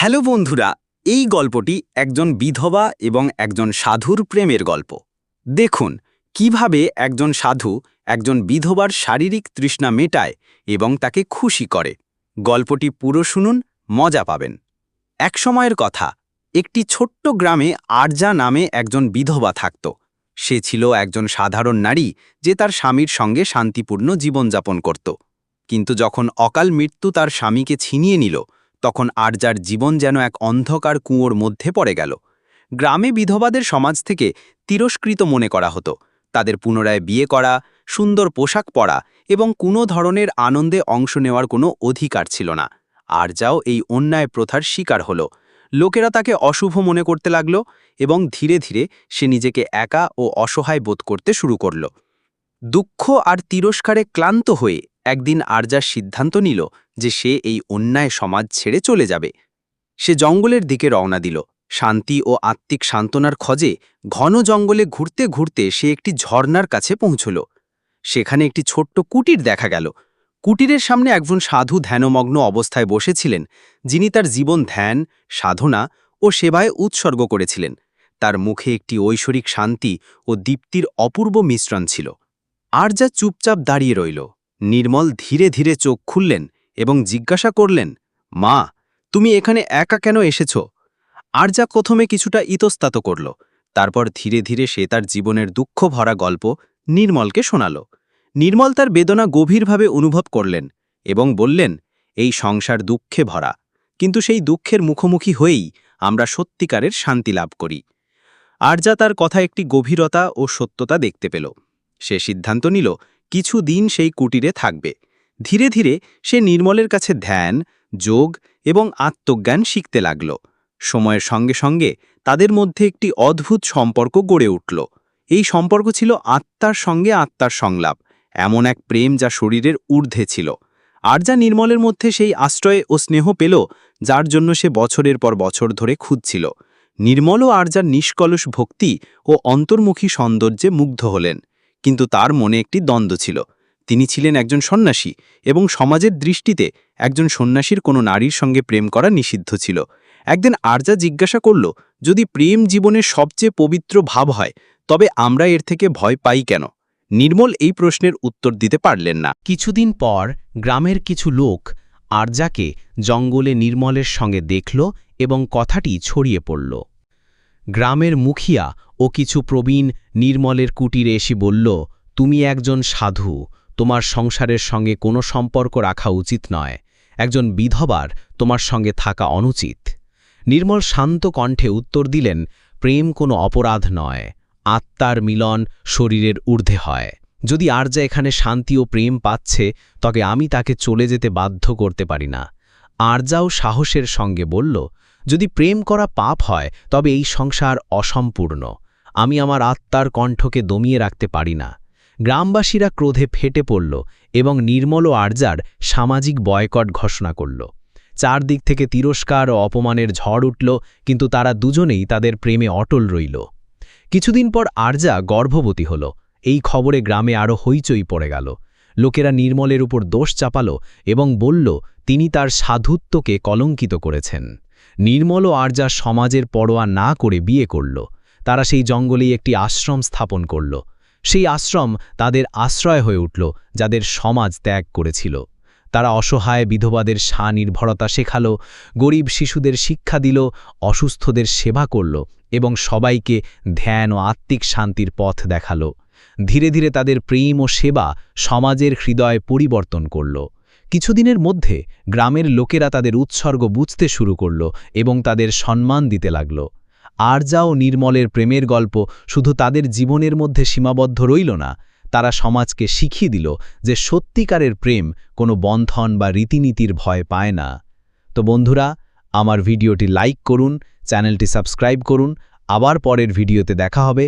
Hello বন্ধুরা, এই গল্পটি একজন বিধবা এবং একজন সাধুর প্রেমের গল্প। দেখুন কিভাবে একজন সাধু একজন বিধবার শারীরিক তৃষ্ণা মেটায় এবং তাকে খুশি করে। গল্পটি পুরো শুনুন, মজা পাবেন। এক সময়ের কথা, একটি ছোট্ট গ্রামে আরজা নামে একজন বিধবা থাকত। সে ছিল একজন সাধারণ নারী যে তার স্বামীর সঙ্গে শান্তিপূর্ণ জীবনযাপন করত। কিন্তু যখন অকাল মৃত্যু তার স্বামীকে ছিনিয়ে নিল, তখন আরজার জীবন যেন এক অন্ধকার কুঁয়োর মধ্যে পড়ে গেল। গ্রামে বিধবাদের সমাজ থেকে তিরস্কৃত মনে করা হতো। তাদের পুনরায় বিয়ে করা, সুন্দর পোশাক পরা এবং কোনো ধরনের আনন্দে অংশ নেওয়ার কোনো অধিকার ছিল না। আরজাও এই অন্যায় প্রথার শিকার হল। লোকেরা তাকে অশুভ মনে করতে লাগল এবং ধীরে ধীরে সে নিজেকে একা ও অসহায় বোধ করতে শুরু করল। দুঃখ আর তিরস্কারে ক্লান্ত হয়ে একদিন আরজার সিদ্ধান্ত নিল যে সে এই অন্যায় সমাজ ছেড়ে চলে যাবে। সে জঙ্গলের দিকে রওনা দিল। শান্তি ও আত্মিক সান্ত্বনার খোঁজে ঘন জঙ্গলে ঘুরতে ঘুরতে সে একটি ঝর্ণার কাছে পৌঁছল। সেখানে একটি ছোট্ট কুটির দেখা গেল। কুটিরের সামনে একজন সাধু ধ্যানমগ্ন অবস্থায় বসেছিলেন, যিনি তার জীবন ধ্যান, সাধনা ও সেবায় উৎসর্গ করেছিলেন। তার মুখে একটি ঐশ্বরিক শান্তি ও দীপ্তির অপূর্ব মিশ্রণ ছিল। আরজা চুপচাপ দাঁড়িয়ে রইল। নির্মল ধীরে ধীরে চোখ খুললেন এবং জিজ্ঞাসা করলেন, মা, তুমি এখানে একা কেন এসেছ? আরজা প্রথমে কিছুটা ইতস্তত করল। তারপর ধীরে ধীরে সে তার জীবনের দুঃখ ভরা গল্প নির্মলকে শোনাল। নির্মল তার বেদনা গভীরভাবে অনুভব করলেন এবং বললেন, এই সংসার দুঃখে ভরা, কিন্তু সেই দুঃখের মুখোমুখি হয়েই আমরা সত্যিকারের শান্তি লাভ করি। আরজা তার কথা একটি গভীরতা ও সত্যতা দেখতে পেল। সে সিদ্ধান্ত নিল কিছুদিন সেই কুটিরে থাকবে। ধীরে ধীরে সে নির্মলের কাছে ধ্যান, যোগ এবং আত্মজ্ঞান শিখতে লাগল। সময়ের সঙ্গে সঙ্গে তাদের মধ্যে একটি অদ্ভুত সম্পর্ক গড়ে উঠল। এই সম্পর্ক ছিল আত্মার সঙ্গে আত্মার সংলাপ, এমন এক প্রেম যা শরীরের ঊর্ধ্বে ছিল। আরজা নির্মলের মধ্যে সেই আশ্রয় ও স্নেহ পেল, যার জন্য সে বছরের পর বছর ধরে খুঁজছিল। নির্মল ও আরজার নিষ্কলুষ ভক্তি ও অন্তর্মুখী সৌন্দর্যে মুগ্ধ হলেন। কিন্তু তার মনে একটি দ্বন্দ্ব ছিল। তিনি ছিলেন একজন সন্ন্যাসী এবং সমাজের দৃষ্টিতে একজন সন্ন্যাসীর কোনো নারীর সঙ্গে প্রেম করা নিষিদ্ধ ছিল। একদিন আরজা জিজ্ঞাসা করল, যদি প্রেম জীবনের সবচেয়ে পবিত্র ভাব হয়, তবে আমরা এর থেকে ভয় পাই কেন? নির্মল এই প্রশ্নের উত্তর দিতে পারলেন না। কিছুদিন পর গ্রামের কিছু লোক আরজাকে জঙ্গলে নির্মলের সঙ্গে দেখল এবং কথাটি ছড়িয়ে পড়ল। গ্রামের মুখিয়া ও কিছু প্রবীণ নির্মলের কুটিরে এসে বলল, তুমি একজন সাধু, তোমার সংসারের সঙ্গে কোনো সম্পর্ক রাখা উচিত নয়। একজন বিধবার তোমার সঙ্গে থাকা অনুচিত। নির্মল শান্ত কণ্ঠে উত্তর দিলেন, প্রেম কোনো অপরাধ নয়, আত্মার মিলন শরীরের ঊর্ধ্বে হয়। যদি আরজা এখানে শান্তি ও প্রেম পাচ্ছে, তবে আমি তাকে চলে যেতে বাধ্য করতে পারি না। আরজাও সাহসের সঙ্গে বলল, যদি প্রেম করা পাপ হয়, তবে এই সংসার অসম্পূর্ণ। আমি আমার আত্মার কণ্ঠকে দমিয়ে রাখতে পারি না। গ্রামবাসীরা ক্রোধে ফেটে পড়ল এবং নির্মল ও আরজার সামাজিক বয়কট ঘোষণা করল। চারদিক থেকে তিরস্কার ও অপমানের ঝড় উঠল, কিন্তু তারা দুজনেই তাদের প্রেমে অটল রইল। কিছুদিন পর আরজা গর্ভবতী হল। এই খবরে গ্রামে আরও হইচই পড়ে গেল। লোকেরা নির্মলের উপর দোষ চাপাল এবং বলল, তিনি তার সাধুত্বকে কলঙ্কিত করেছেন। নির্মল ও আরজা সমাজের পরোয়া না করে বিয়ে করল। তারা সেই জঙ্গলেই একটি আশ্রম স্থাপন করল। সেই আশ্রম তাদের আশ্রয় হয়ে উঠল, যাদের সমাজ ত্যাগ করেছিল। তারা অসহায় বিধবাদের স্বনির্ভরতা শেখাল, গরিব শিশুদের শিক্ষা দিল, অসুস্থদের সেবা করল এবং সবাইকে ধ্যান ও আত্মিক শান্তির পথ দেখাল। ধীরে ধীরে তাদের প্রেম ও সেবা সমাজের হৃদয় পরিবর্তন করল। কিছুদিনের মধ্যে গ্রামের লোকেরা তাদের উৎসর্গ বুঝতে শুরু করল এবং তাদের সম্মান দিতে লাগল। আরজা ও নির্মলের প্রেমের গল্প শুধু তাদের জীবনের মধ্যে সীমাবদ্ধ রইল না, তারা সমাজকে শিখিয়ে দিল যে সত্যিকারের প্রেম কোনো বন্ধন বা রীতিনীতির ভয় পায় না। তো বন্ধুরা, আমার ভিডিওটি লাইক করুন, চ্যানেলটি সাবস্ক্রাইব করুন। আবার পরের ভিডিওতে দেখা হবে।